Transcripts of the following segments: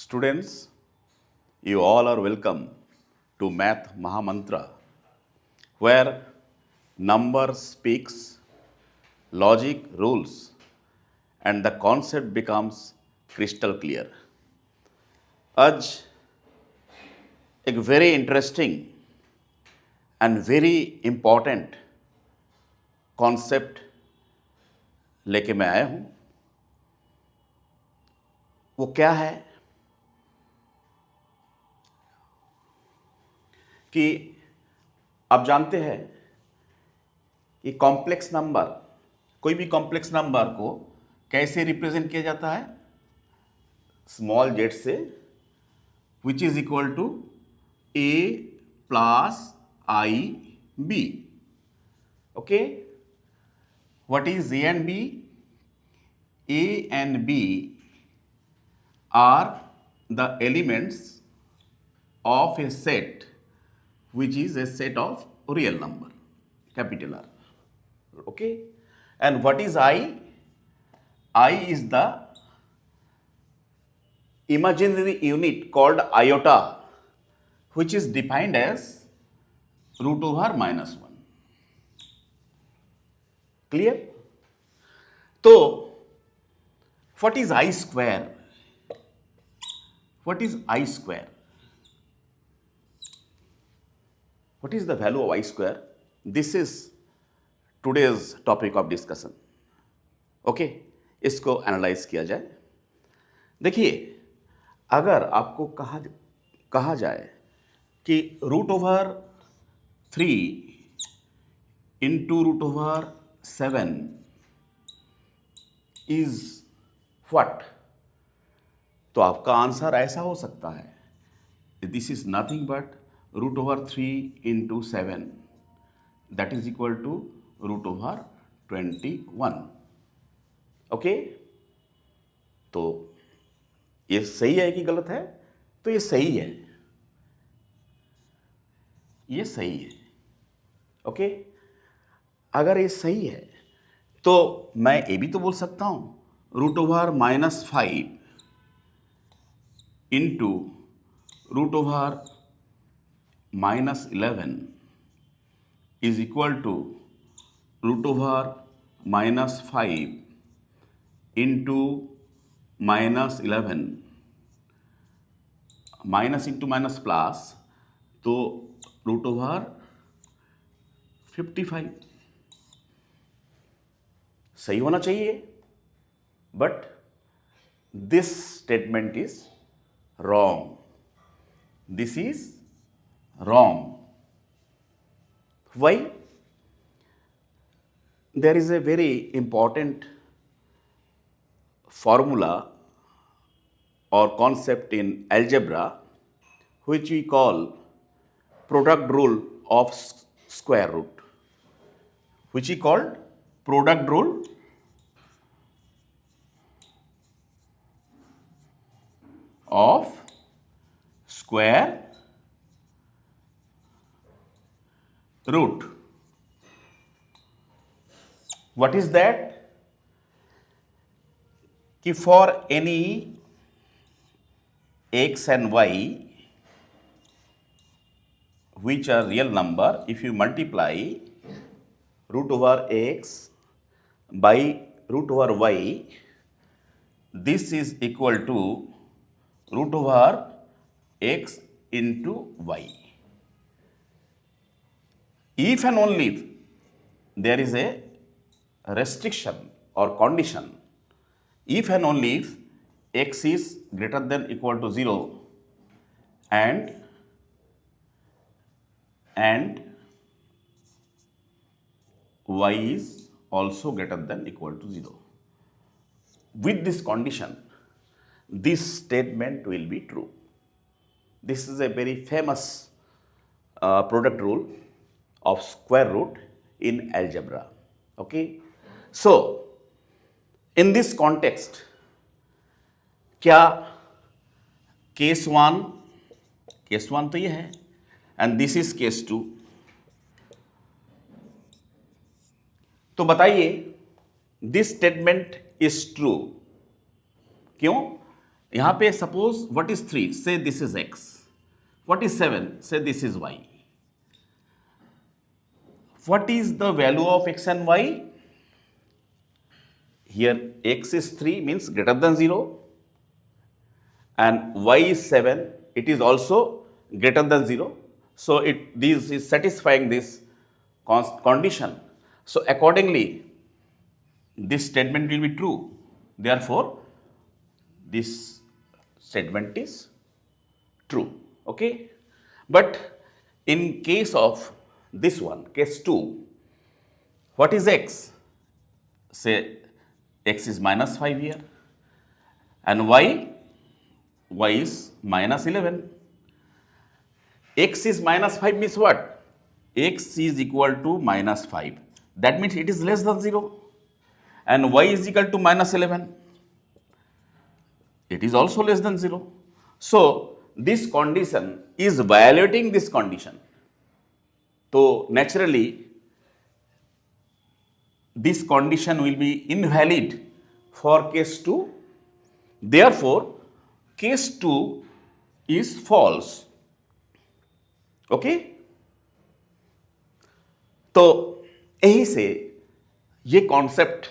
Students, you all are welcome to Math Mahamantra, where number speaks, logic rules, and the concept becomes crystal clear. आज एक very interesting and very important concept लेके मैं आया हूँ. वो क्या है कि आप जानते हैं कि कॉम्प्लेक्स नंबर, कोई भी कॉम्प्लेक्स नंबर को कैसे रिप्रेजेंट किया जाता है? स्मॉल जेड से, which is equal to a plus i b. Okay, what is a and b? A and b are the elements of a set which is a set of real number, capital R. Okay, and what is I? I is the imaginary unit called iota, which is defined as root over minus 1. Clear? So, what is I square? What is I square? What is the value of I square? This is today's topic of discussion. Okay, इसको analyse किया जाए. देखिए, अगर आपको कहा जाए कि root over 3 into root over 7 is what, तो आपका आंसर ऐसा हो सकता है, this is nothing but root over 3 into 7, that is equal to root over 21. Okay, तो ये सही है कि गलत है? तो ये सही है, ये सही है. ओके, अगर ये सही है तो मैं ये भी तो बोल सकता हूं root over -5 into root over -11 is equal to root over -5 into -11, minus into minus plus, तो रूट ओवर 55. सही होना चाहिए, but this statement is wrong. This is wrong. Why? There is a very important formula or concept in algebra which we call product rule of square root, which we called product rule of square root. What is that? कि for any x and y which are real number, if you multiply root over x by root over y, this is equal to root over x into y. If and only if there is a restriction or condition, if and only if x is greater than equal to 0 and y is also greater than equal to 0. With this condition, this statement will be true. This is a very famous product rule of square root in algebra. Okay, so in this context, क्या case 1 तो ये है and this is case 2. तो बताइए, this statement is true. क्यों? यहाँ पे suppose what is 3, से this is x, what is 7, से this is y. What is the value of x and y? Here x is 3 means greater than 0 and y is 7, it is also greater than 0. So this is satisfying this condition. So accordingly this statement will be true. Therefore this statement is true. Okay, but in case of this one, case 2, what is x? Say x is minus 5 here and y is minus 11. X is minus 5 means what? X is equal to minus 5. That means it is less than 0. And y is equal to minus 11. It is also less than 0. So this condition is violating this condition. So naturally this condition will be invalid for case 2. Therefore case 2 is false. Okay, तो यही से ये concept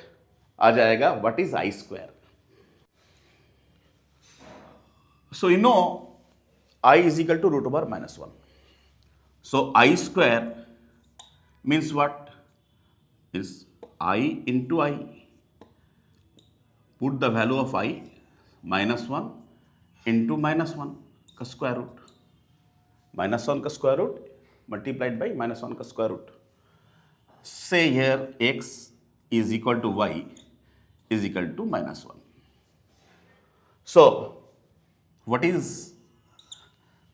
आ जाएगा what is I square. So you know I is equal to root over minus 1. So I square means what? Is I into I. Put the value of I minus 1 into minus 1 का square root. Minus 1 का square root multiplied by minus 1 का square root. Say here x is equal to y is equal to minus 1. So what is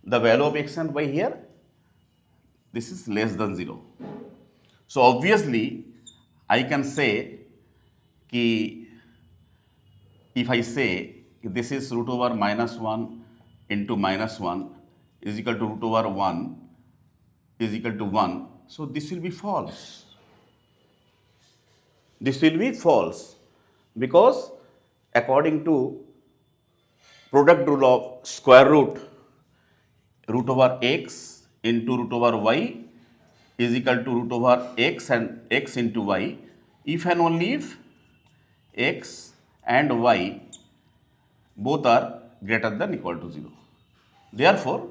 the value of x and y here? This is less than 0. So obviously I can say कि if I say this is root over minus 1 into minus 1 is equal to root over 1 is equal to 1, so this will be false. This will be false because according to product rule of square root, root over x into root over y is equal to root over x and x into y if and only if x and y both are greater than equal to 0. Therefore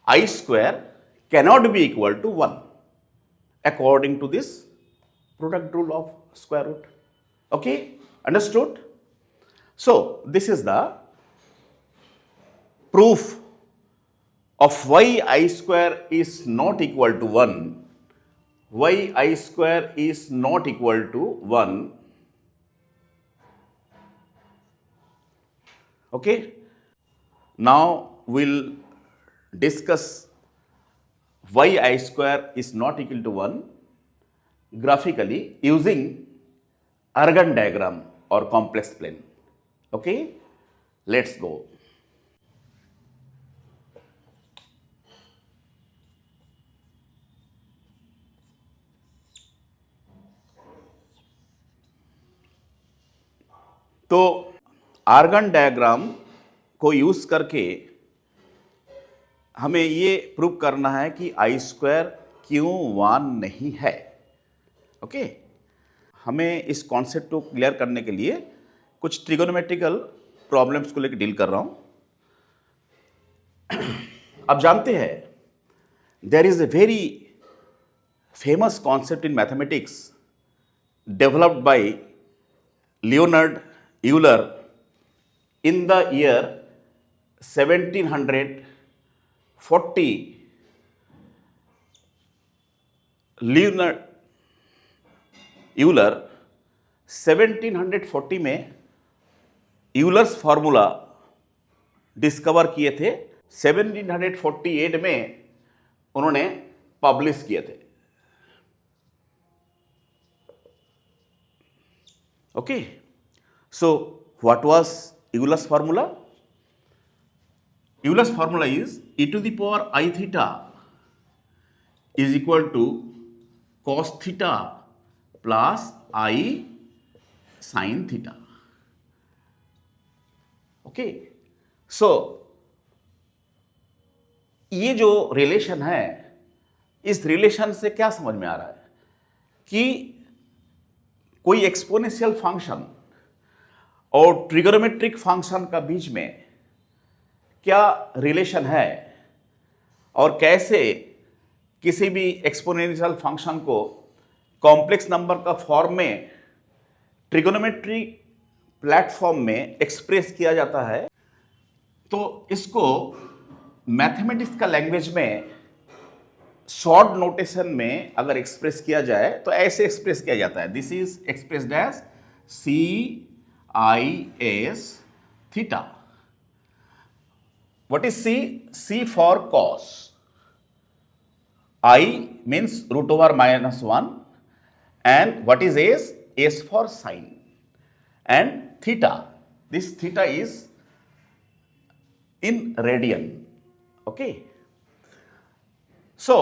I square cannot be equal to 1 according to this product rule of square root. Okay, understood? So this is the proof of why I square is not equal to 1, why I square is not equal to 1. Okay, now we'll discuss why I square is not equal to 1 graphically using Argand diagram or complex plane. Okay, let's go. तो argon diagram को use करके हमें ये prove करना है कि I square क्यों 1 नहीं है. ओके, हमें इस कॉन्सेप्ट को क्लियर करने के लिए कुछ ट्रिगोनोमेट्रिकल प्रॉब्लम्स को लेकर डील कर रहा हूं. आप जानते हैं there is a very famous concept in mathematics developed by Leonhard Euler in the year 1740. Leonard Euler 1740 में यूलर्स फार्मूला डिस्कवर किए थे. 1748 में उन्होंने पब्लिश किए थे. Okay, so what was Euler's formula? Euler's formula is e to the power I theta is equal to cos theta plus I sin theta. Okay, so ये जो relation है, इस रिलेशन से क्या समझ में आ रहा है कि कोई एक्सपोनेंशियल फंक्शन और ट्रिगोनोमेट्रिक फंक्शन का बीच में क्या रिलेशन है, और कैसे किसी भी एक्सपोनेंशियल फंक्शन को कॉम्प्लेक्स नंबर का फॉर्म में ट्रिगोनोमेट्री प्लेटफॉर्म में एक्सप्रेस किया जाता है। तो इसको मैथमेटिक्स का लैंग्वेज में शॉर्ट नोटेशन में अगर एक्सप्रेस किया जाए तो ऐसे एक्सप्रेस किया जाता है, this is expressed as C I S theta. What is C? C for cos, I means root over minus 1, and what is S? S for sine, and theta, this theta is in radian. Okay, so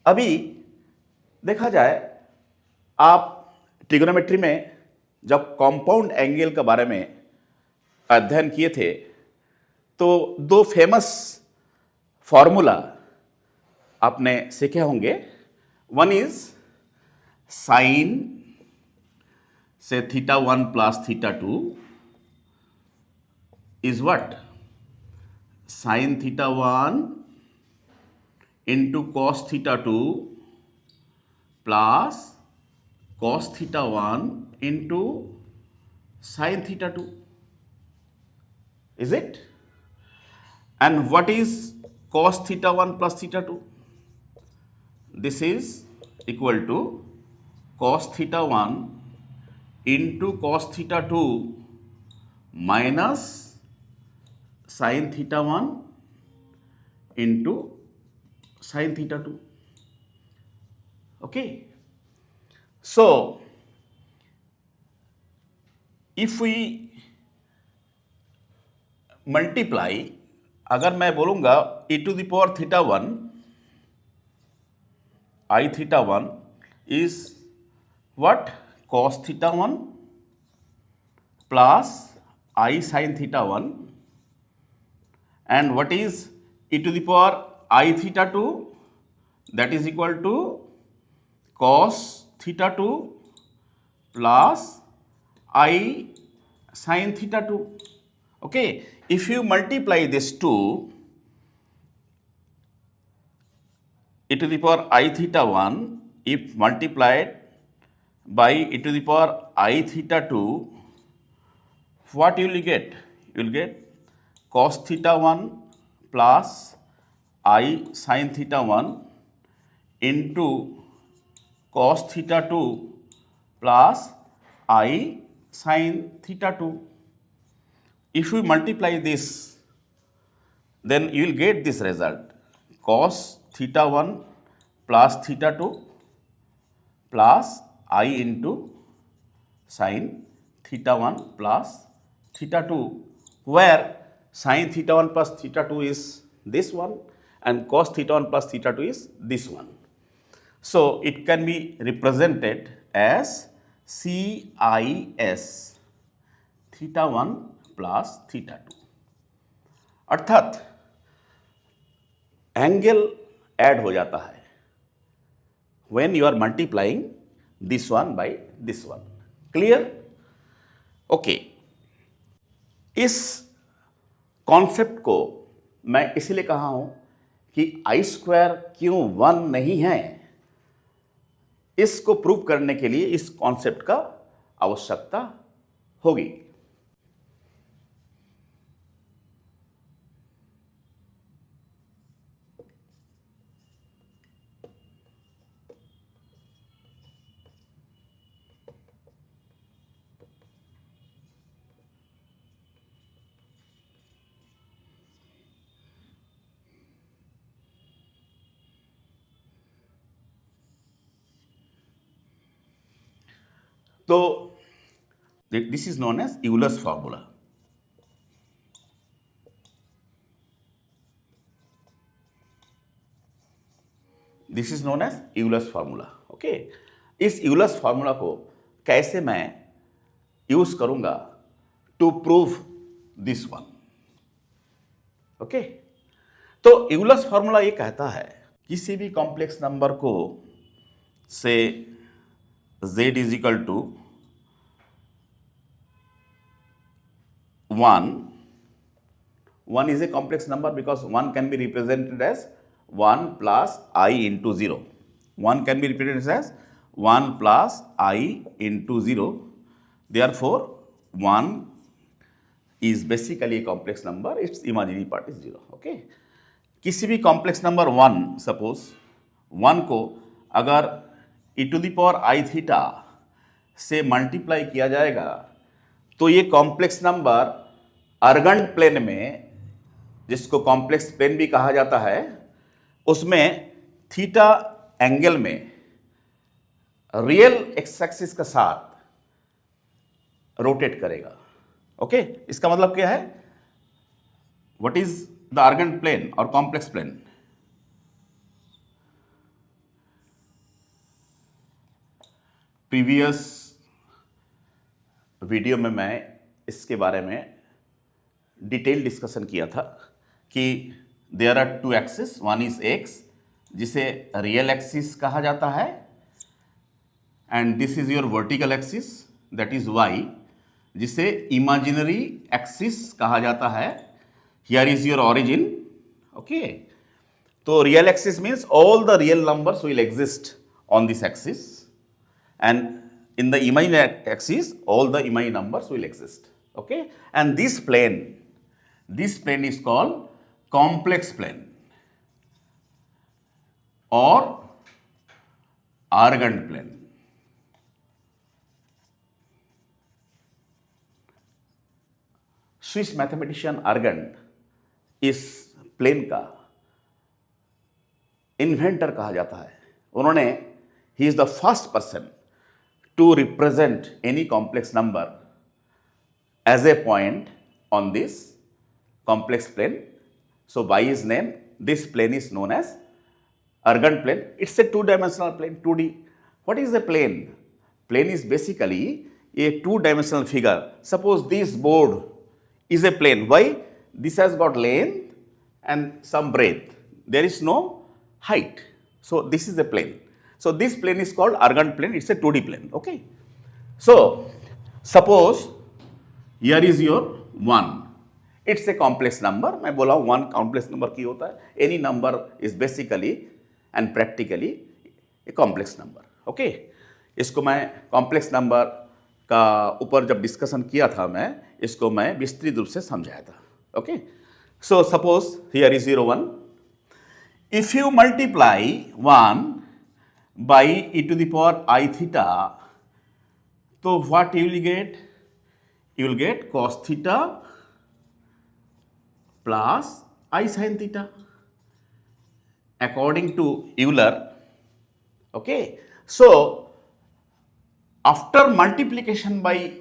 अभी देखा जाए, आप trigonometry में जब compound angle के बारे में अध्ययन किए थे तो दो फेमस फॉर्मूला आपने सीखे होंगे। वन इज साइन से theta 1 plus theta 2 is what? Sign theta 1 into cos theta 2 plus cos theta 1 into sine theta 2, is it? And what is cos theta 1 plus theta 2? This is equal to cos theta 1 into cos theta 2 minus sin theta 1 into sin theta 2. Okay, so if we multiply, अगर मैं बोलूंगा e to the power theta 1 i theta 1 is what? Cos theta 1 plus i sine theta 1, and what is e to the power i theta 2? That is equal to cos theta 2 plus i sine theta 2. Okay, if you multiply this 2 e to the power I theta 1, if multiplied by e to the power I theta 2, what you will get? You will get cos theta 1 plus I sin theta 1 into cos theta 2 plus I sin theta 2. If we multiply this, then you will get this result, cos theta 1 plus theta 2 plus I into sin theta 1 plus theta 2, where sin theta 1 plus theta 2 is this one and cos theta 1 plus theta 2 is this one. So it can be represented as CIS theta 1 plus theta 2, अर्थात angle add हो जाता है when you are multiplying this one by this one. Clear? Okay, इस concept को मैं इसलिए कहा हूं कि आई स्क्वायर क्यों 1 नहीं है, इसको प्रूव करने के लिए इस कॉन्सेप्ट का आवश्यकता होगी। तो this is known as Euler's formula. This is known as Euler's formula. Okay, इस यूलर्स फॉर्मूला को कैसे मैं यूज करूंगा to prove this one. Okay, तो यूलर्स फॉर्मूला ये कहता है किसी भी कॉम्प्लेक्स नंबर को से z is equal to 1. 1 is a complex number because 1 can be represented as 1 plus I into 0. 1 can be represented as 1 plus I into 0. Therefore, 1 is basically a complex number, its imaginary part is 0. Okay? किसी भी complex number 1, suppose 1 को अगर e to the power i theta से multiply किया जाएगा तो ये complex number अर्गंड plane में, जिसको कॉम्प्लेक्स प्लेन भी कहा जाता है, उसमें थीटा एंगल में रियल एक्स एक्सिस के साथ रोटेट करेगा। ओके, इसका मतलब क्या है? व्हाट इज द अर्गंड प्लेन और कॉम्प्लेक्स प्लेन? प्रीवियस वीडियो में मैं इसके बारे में डिटेल डिस्कशन किया था कि there are two axis, one is X जिसे रियल एक्सिस कहा जाता है, and this is your vertical axis that is Y जिसे इमेजिनरी एक्सिस कहा जाता है। Here is your origin. Okay, तो real axis means all the real numbers will exist on this axis, and in the imaginary axis all the imaginary numbers will exist. Okay, and this plane is called complex plane or Argand plane. Swiss mathematician Argand इस plane का inventor कहा जाता है। उन्होंने he is the first person to represent any complex number as a point on this complex plane. So by his name, this plane is known as Argand plane. It's a two-dimensional plane, 2D. What is a plane? Plane is basically a two-dimensional figure. Suppose this board is a plane. Why? This has got length and some breadth. There is no height. So this is a plane. So this plane is called Argand plane. It's a 2D plane. Okay. So suppose here is your 1. It's a complex number. मैं बोला 1 complex number की होता है. Any number is basically and practically a complex number. Okay. इसको मैं complex number का ऊपर जब डिस्कशन किया था मैं इसको मैं विस्तृत रूप से समझाया था. Okay. So suppose here is 0, 1. If you multiply 1 by e to the power I theta, so what you will get? You will get cos theta plus I sin theta according to Euler. Okay, so after multiplication by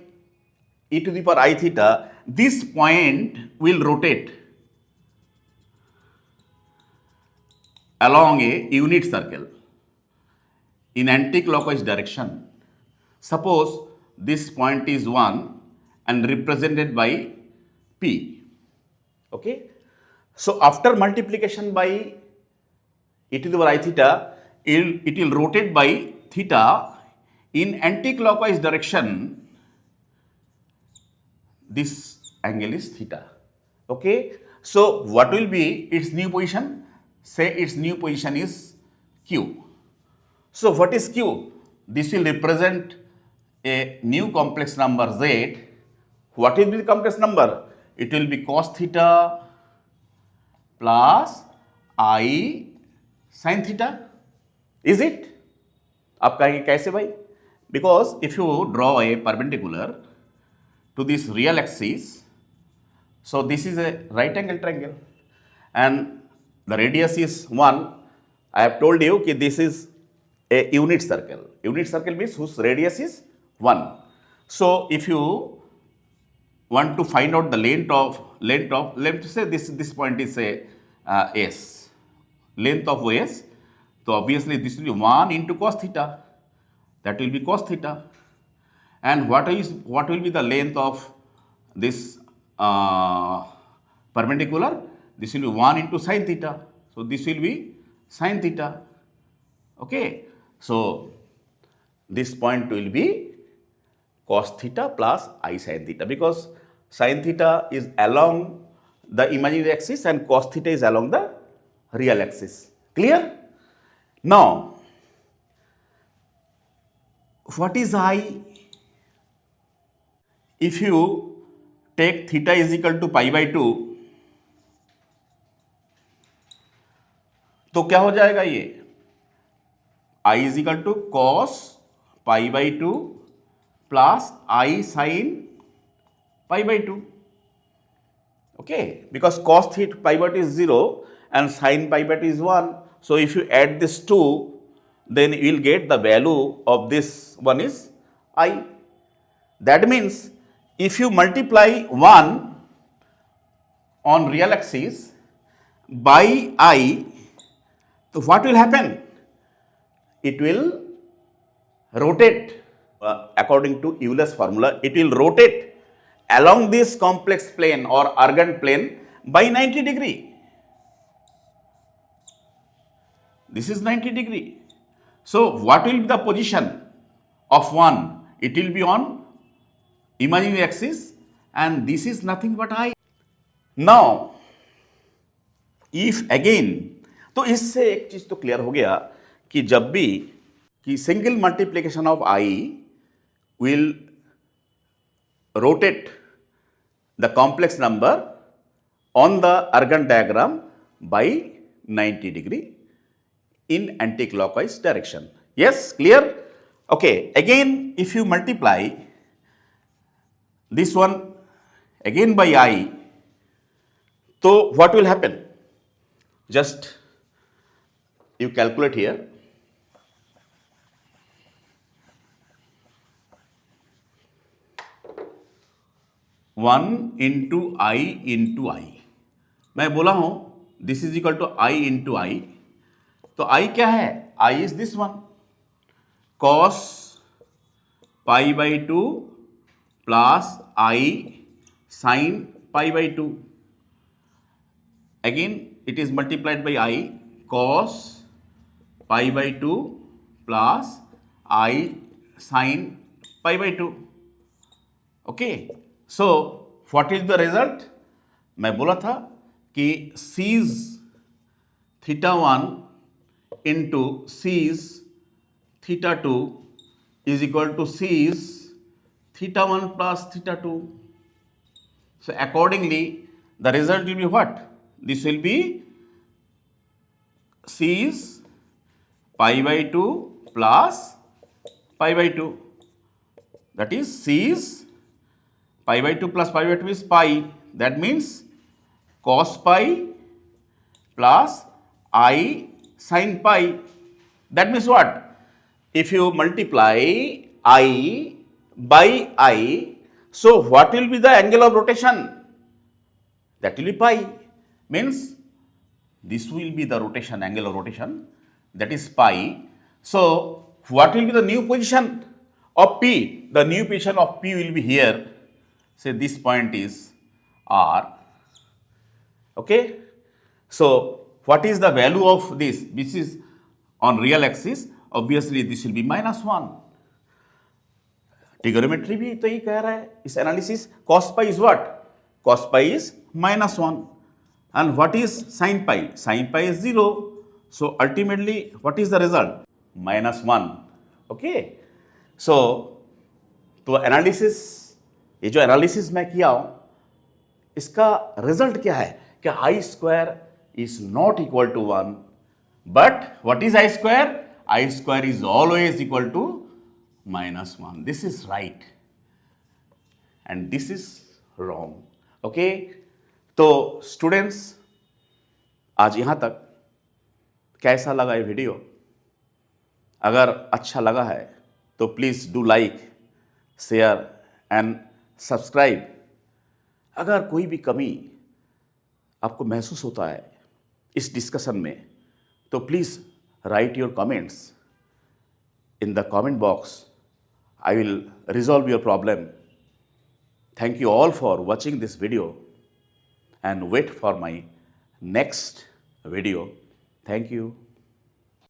e to the power I theta, this point will rotate along a unit circle in anti-clockwise direction. Suppose this point is 1 and represented by P. Okay. So after multiplication by e to the power I theta, it will rotate by theta in anti-clockwise direction. This angle is theta. Okay. So what will be its new position? Say its new position is Q. So what is Q? This will represent a new complex number Z. What will be the complex number? It will be cos theta plus I sin theta. Is it? आप कहेंगे कैसे भाई? Because if you draw a perpendicular to this real axis, so this is a right angle triangle and the radius is 1. I have told you that this is a unit circle. Unit circle means whose radius is 1. So if you want to find out the length say this point is say S, length of S, so obviously this will be 1 into cos theta, that will be cos theta. And what will be the length of this perpendicular, this will be 1 into sin theta. So this will be sin theta. Okay. So this point will be cos theta plus I sin theta, because sin theta is along the imaginary axis and cos theta is along the real axis. Clear? Now, what is I? If you take theta is equal to pi by 2, तो क्या हो जाएगा ये? I is equal to cos pi by 2 plus I sin pi by 2. Okay, because cos theta pi by 2 is 0 and sin pi by 2 is 1. So if you add this 2, then you will get the value of this one is I. That means if you multiply 1 on real axis by I, so what will happen? It will rotate according to Euler's formula. It will rotate along this complex plane or Argand plane by 90 degree. This is 90 degree. So what will be the position of 1? It will be on imaginary axis and this is nothing but I. Now if again, तो इससे एक चीज तो clear हो गया कि जब भी कि single multiplication of I will rotate the complex number on the Argand diagram by 90 degree in anti-clockwise direction. Yes, clear? Okay, again if you multiply this one again by I, so what will happen? Just you calculate here. One into I, मैं बोला हूं this is equal to I into I, तो I क्या है? I is this one, cos pi by 2 plus I sin pi by 2. Again it is multiplied by I cos pi by 2 plus I sin pi by 2. Okay, so what is the result? मैं बोला था कि sees theta 1 into sees theta 2 is equal to sees theta 1 plus theta 2. So accordingly the result will be what? This will be sees pi by 2 plus pi by 2. That is sees pi by 2 plus pi by 2 is pi. That means cos pi plus I sin pi. That means what? If you multiply I by I, so what will be the angle of rotation? That will be pi. Means this will be the rotation, angle of rotation, that is pi. So what will be the new position of P? The new position of P will be here. Say this point is R. Okay. So what is the value of this? This is on real axis. Obviously this will be -1. Trigonometry भी तो ही कह रहा है इस analysis. Cos pi is what? Cos pi is -1. And what is sin pi? Sin pi is 0. So ultimately what is the result? -1. Okay. So तो analysis, ये जो analysis मैं किया हूं इसका रिजल्ट क्या है कि I square is not equal to 1, but what is I square? I square is always equal to -1. This is right and this is wrong. Okay, तो स्टूडेंट्स आज यहां तक. कैसा लगा ये वीडियो? अगर अच्छा लगा है तो please do like, share and subscribe. अगर कोई भी कमी आपको महसूस होता है इस डिस्कशन में तो please write your comments in the comment box. I will resolve your problem. Thank you all for watching this video and wait for my next video. Thank you.